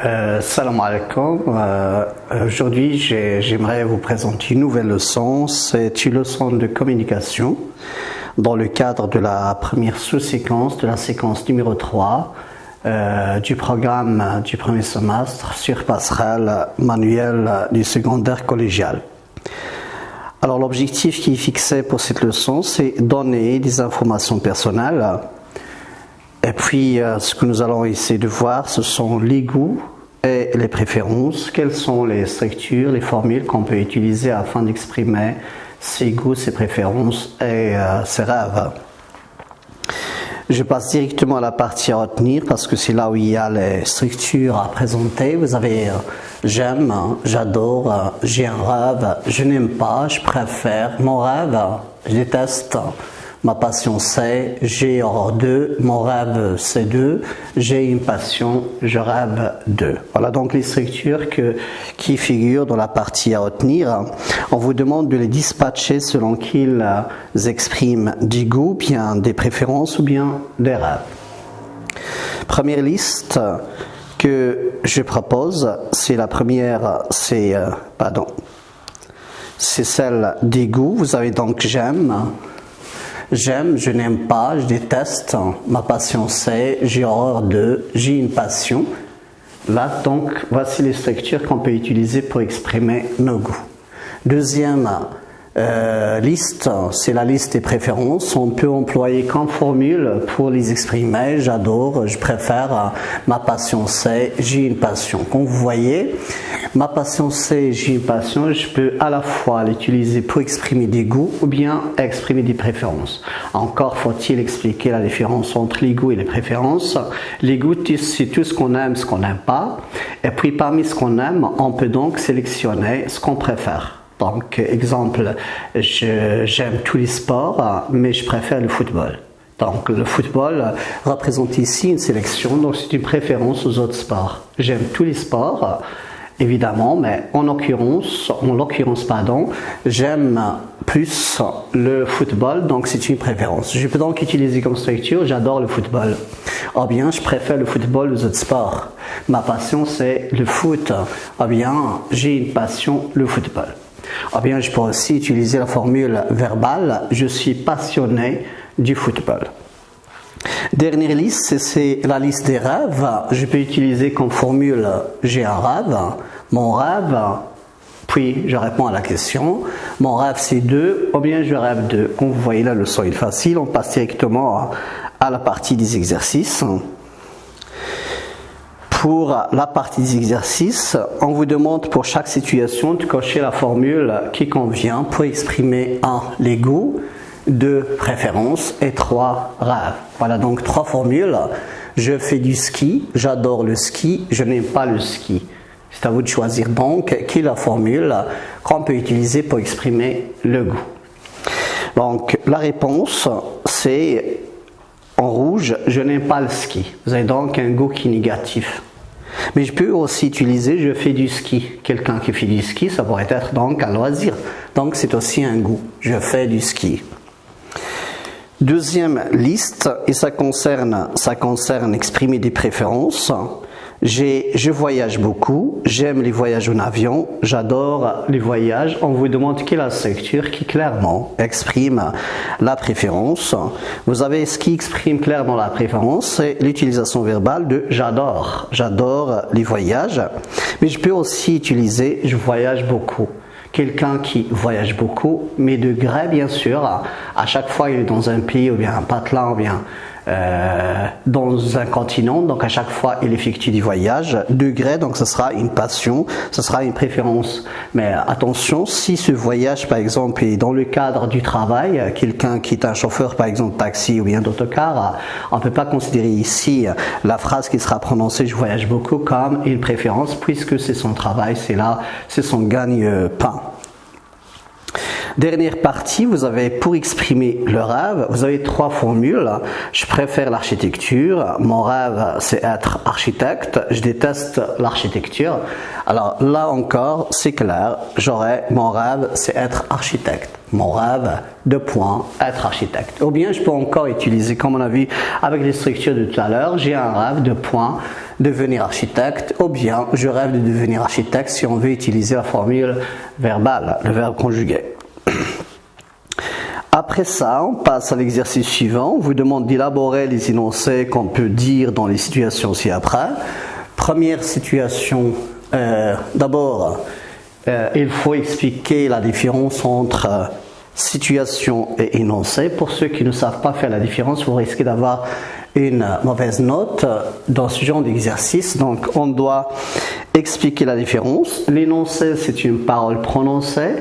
Salam alaikum. Aujourd'hui, j'aimerais vous présenter une nouvelle leçon. C'est une leçon de communication dans le cadre de la première sous-séquence de la séquence numéro 3 du programme du premier semestre sur passerelle manuel du secondaire collégial. Alors l'objectif qui est fixé pour cette leçon, c'est donner des informations personnelles. Et puis, ce que nous allons essayer de voir, ce sont les goûts et les préférences. Quelles sont les structures, les formules qu'on peut utiliser afin d'exprimer ses goûts, ses préférences et ses rêves. Je passe directement à la partie à retenir parce que c'est là où il y a les structures à présenter. Vous avez j'aime, j'adore, j'ai un rêve, je n'aime pas, je préfère, mon rêve, je déteste. Ma passion c'est, j'ai horreur de, mon rêve c'est de, j'ai une passion, je rêve de. Voilà donc les structures qui figurent dans la partie à retenir. On vous demande de les dispatcher selon qu'ils expriment des goûts, bien des préférences ou bien des rêves. Première liste que je propose, c'est la première, c'est celle des goûts. Vous avez donc j'aime. J'aime, je n'aime pas, je déteste, ma passion c'est, j'ai horreur de, j'ai une passion. Là donc, voici les structures qu'on peut utiliser pour exprimer nos goûts. Deuxième liste, c'est la liste des préférences. On peut employer comme formule pour les exprimer, j'adore, je préfère, ma passion c'est, j'ai une passion. Comme vous voyez, ma passion c'est, j'ai une passion, je peux à la fois l'utiliser pour exprimer des goûts ou bien exprimer des préférences. Encore faut-il expliquer la différence entre les goûts et les préférences. Les goûts, c'est tout ce qu'on aime, ce qu'on n'aime pas. Et puis parmi ce qu'on aime, on peut donc sélectionner ce qu'on préfère. Donc, exemple, j'aime tous les sports, mais je préfère le football. Donc, le football représente ici une sélection, donc c'est une préférence aux autres sports. J'aime tous les sports, évidemment, mais en l'occurrence, j'aime plus le football, donc c'est une préférence. Je peux donc utiliser comme structure, j'adore le football. Ou bien, je préfère le football aux autres sports. Ma passion, c'est le foot. Ou bien, j'ai une passion, le football. Ou bien, je peux aussi utiliser la formule verbale, je suis passionné du football. Dernière liste, c'est la liste des rêves. Je peux utiliser comme formule, j'ai un rêve, mon rêve, puis je réponds à la question, mon rêve c'est de, ou bien je rêve de. Comme vous voyez là, le son est facile, on passe directement à la partie des exercices. Pour la partie des exercices, on vous demande pour chaque situation de cocher la formule qui convient pour exprimer 1. Les goûts, 2. Préférences et 3. Rêves. Voilà donc 3 formules. Je fais du ski, j'adore le ski, je n'aime pas le ski. C'est à vous de choisir donc quelle est la formule qu'on peut utiliser pour exprimer le goût. Donc la réponse c'est en rouge, je n'aime pas le ski. Vous avez donc un goût qui est négatif. Mais je peux aussi utiliser je fais du ski. Quelqu'un qui fait du ski, ça pourrait être donc un loisir. Donc c'est aussi un goût. Je fais du ski. Deuxième liste, et ça concerne exprimer des préférences. Je voyage beaucoup, j'aime les voyages en avion, j'adore les voyages. On vous demande quelle est la structure qui clairement exprime la préférence. Vous avez ce qui exprime clairement la préférence, c'est l'utilisation verbale de j'adore les voyages. Mais je peux aussi utiliser je voyage beaucoup. Quelqu'un qui voyage beaucoup, mais de gré bien sûr, à chaque fois il est dans un pays ou bien un patelin ou bien dans un continent, donc à chaque fois il effectue des voyages de gré, donc ce sera une passion, ce sera une préférence. Mais attention, si ce voyage par exemple est dans le cadre du travail, quelqu'un qui est un chauffeur par exemple taxi ou bien d'autocar, on ne peut pas considérer ici la phrase qui sera prononcée je voyage beaucoup comme une préférence puisque c'est son travail, c'est son gagne-pain. Dernière partie, vous avez pour exprimer le rêve, vous avez 3 formules. Je préfère l'architecture, mon rêve c'est être architecte, je déteste l'architecture. Alors là encore, c'est clair, mon rêve c'est être architecte. Mon rêve, être architecte. Ou bien je peux encore utiliser, comme on a vu avec les structures de tout à l'heure, j'ai un rêve devenir architecte, ou bien je rêve de devenir architecte si on veut utiliser la formule verbale, le verbe conjugué. Après ça, on passe à l'exercice suivant. On vous demande d'élaborer les énoncés qu'on peut dire dans les situations ci-après. Première situation, d'abord, il faut expliquer la différence entre situation et énoncé. Pour ceux qui ne savent pas faire la différence, vous risquez d'avoir une mauvaise note dans ce genre d'exercice. Donc, on doit expliquer la différence. L'énoncé, c'est une parole prononcée,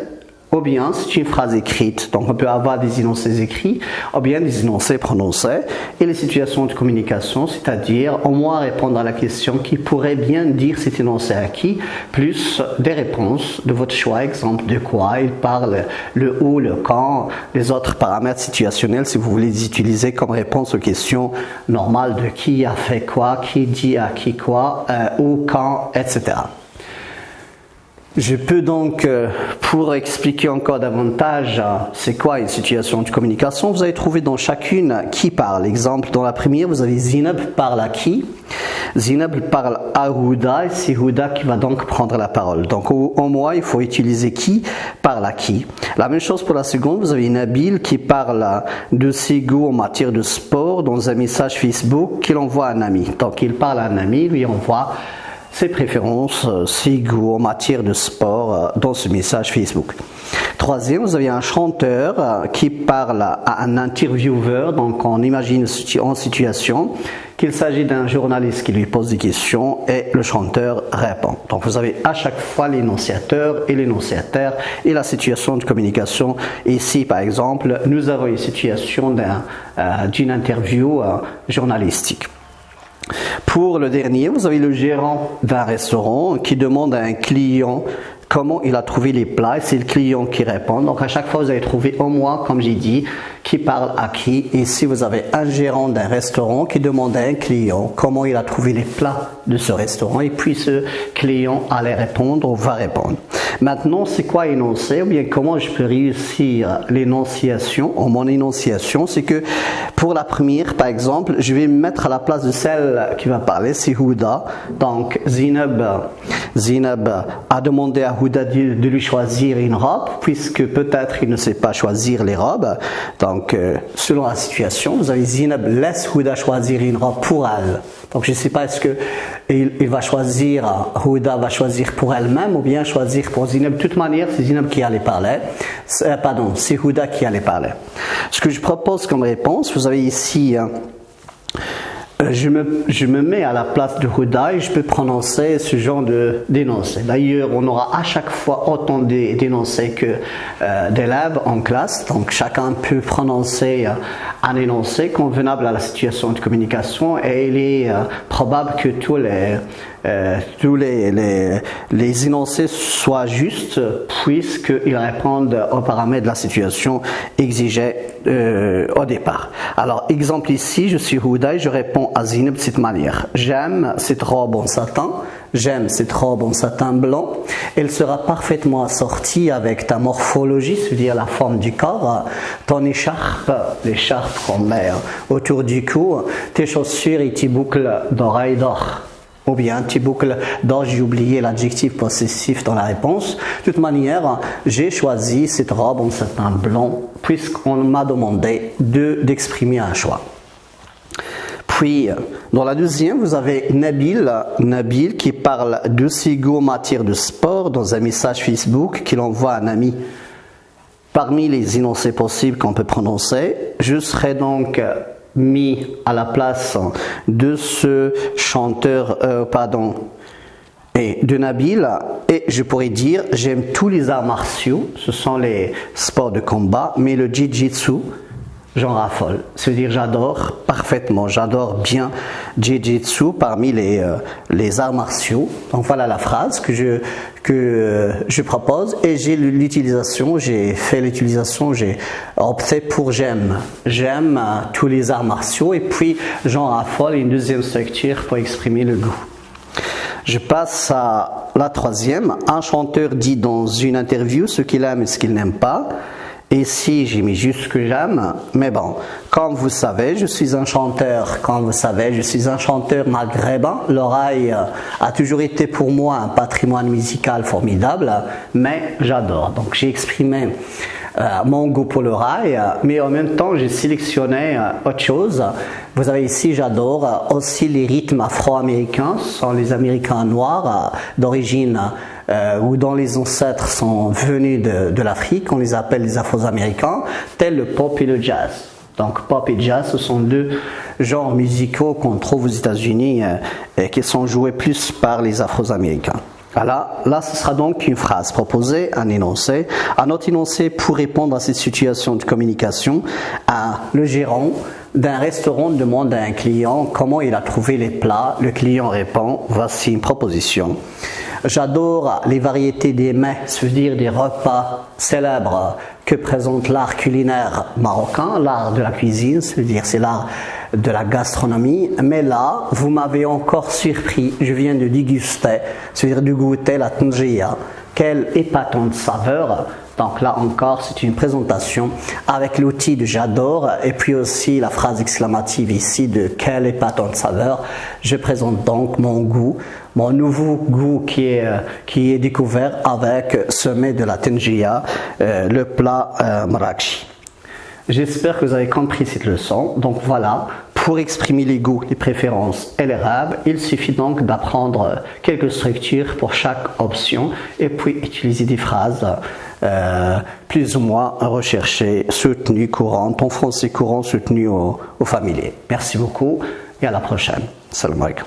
ou bien c'est une phrase écrite. Donc on peut avoir des énoncés écrits ou bien des énoncés prononcés. Et les situations de communication, c'est-à-dire au moins répondre à la question qui pourrait bien dire cet énoncé à qui, plus des réponses de votre choix, exemple de quoi il parle, le où, le quand, les autres paramètres situationnels si vous voulez les utiliser comme réponse aux questions normales de qui a fait quoi, qui dit à qui quoi, où, quand, etc. Je peux donc, pour expliquer encore davantage c'est quoi une situation de communication, vous allez trouver dans chacune qui parle. Exemple, dans la première, vous avez Zineb parle à qui? Zineb parle à Houda et c'est Houda qui va donc prendre la parole. Donc au moins, il faut utiliser qui parle à qui. La même chose pour la seconde, vous avez Nabil qui parle de ses goûts en matière de sport dans un message Facebook qu'il envoie à un ami. Donc il parle à un ami, lui envoie ses préférences, ses goûts en matière de sport dans ce message Facebook. Troisième, vous avez un chanteur qui parle à un intervieweur, donc on imagine en situation qu'il s'agit d'un journaliste qui lui pose des questions et le chanteur répond. Donc vous avez à chaque fois l'énonciateur et l'énonciataire et la situation de communication. Ici par exemple, nous avons une situation d'une interview journalistique. Pour le dernier, vous avez le gérant d'un restaurant qui demande à un client comment il a trouvé les plats et c'est le client qui répond. Donc à chaque fois, vous allez trouver au moins, comme j'ai dit, qui parle à qui. Ici, vous avez un gérant d'un restaurant qui demande à un client comment il a trouvé les plats de ce restaurant et puis ce client allait répondre ou va répondre. Maintenant, c'est quoi énoncer ou bien comment je peux réussir l'énonciation? Mon énonciation, c'est que pour la première, par exemple, je vais me mettre à la place de celle qui va parler, c'est Houda. Donc, Zineb a demandé à Houda de lui choisir une robe, puisque peut-être il ne sait pas choisir les robes. Donc, selon la situation, vous avez Zineb laisse Houda choisir une robe pour elle. Donc, je ne sais pas est-ce que il va choisir, Houda va choisir pour elle-même ou bien choisir pour Zineb. De toute manière, c'est Zineb qui allait parler. C'est Houda qui allait parler. Ce que je propose comme réponse, vous avez ici, je me mets à la place de Houda et je peux prononcer ce genre d'énoncé. D'ailleurs, on aura à chaque fois autant d'énoncés que d'élèves en classe. Donc, chacun peut prononcer un énoncé convenable à la situation de communication et il est probable que tous les énoncés soient justes puisqu'ils répondent aux paramètres de la situation exigée au départ. Alors, exemple ici, je suis Houda et je réponds à Zineb de cette manière. J'aime cette robe en satin. J'aime cette robe en satin blanc. Elle sera parfaitement assortie avec ta morphologie, c'est-à-dire la forme du corps, ton écharpe, l'écharpe qu'on met autour du cou, tes chaussures et tes boucles d'oreilles d'or. Ou bien tes boucles d'or, j'ai oublié l'adjectif possessif dans la réponse. De toute manière, j'ai choisi cette robe en satin blanc puisqu'on m'a demandé d'exprimer un choix. Puis, dans la deuxième, vous avez Nabil qui parle de ses goûts en matière de sport dans un message Facebook qu'il envoie à un ami. Parmi les énoncés possibles qu'on peut prononcer, je serai donc mis à la place de ce chanteur, et de Nabil, et je pourrais dire, j'aime tous les arts martiaux, ce sont les sports de combat, mais le jiu-jitsu, j'en raffole. C'est-à-dire, j'adore bien jiu-jitsu parmi les arts martiaux. Donc voilà la phrase que je propose et j'ai opté pour j'aime. J'aime tous les arts martiaux et puis j'en raffole une deuxième structure pour exprimer le goût. Je passe à la troisième. Un chanteur dit dans une interview ce qu'il aime et ce qu'il n'aime pas. Ici, j'ai mis juste ce que j'aime, mais bon, comme vous savez, je suis un chanteur. Comme vous savez, je suis un chanteur maghrébin. L'oreille a toujours été pour moi un patrimoine musical formidable, mais j'adore. Donc, j'ai exprimé mon goût pour le rail, mais en même temps j'ai sélectionné autre chose. Vous avez ici, j'adore aussi les rythmes afro-américains, ce sont les Américains noirs d'origine ou dont les ancêtres sont venus de l'Afrique, on les appelle les Afro-Américains, tels le pop et le jazz. Donc pop et jazz, ce sont deux genres musicaux qu'on trouve aux États-Unis et qui sont joués plus par les Afro-Américains. Là, ce sera donc une phrase proposée, un énoncé. Un autre énoncé pour répondre à cette situation de communication. Le gérant d'un restaurant demande à un client comment il a trouvé les plats. Le client répond, voici une proposition. J'adore les variétés des mets, c'est-à-dire des repas célèbres que présente l'art culinaire marocain, l'art de la cuisine, c'est-à-dire c'est l'art de la gastronomie, mais là, vous m'avez encore surpris, je viens de déguster, c'est-à-dire de goûter la tangia. Quelle épatante saveur! Donc là encore, c'est une présentation avec l'outil de j'adore et puis aussi la phrase exclamative ici de quelle épatante saveur. Je présente donc mon goût, mon nouveau goût qui est découvert avec ce mets de la tangia, le plat marrakchi. J'espère que vous avez compris cette leçon. Donc voilà, pour exprimer les goûts, les préférences et les rêves, il suffit donc d'apprendre quelques structures pour chaque option et puis utiliser des phrases plus ou moins recherchées, soutenues, courantes, en français courant, soutenues au familier. Merci beaucoup et à la prochaine. Salam alaikum.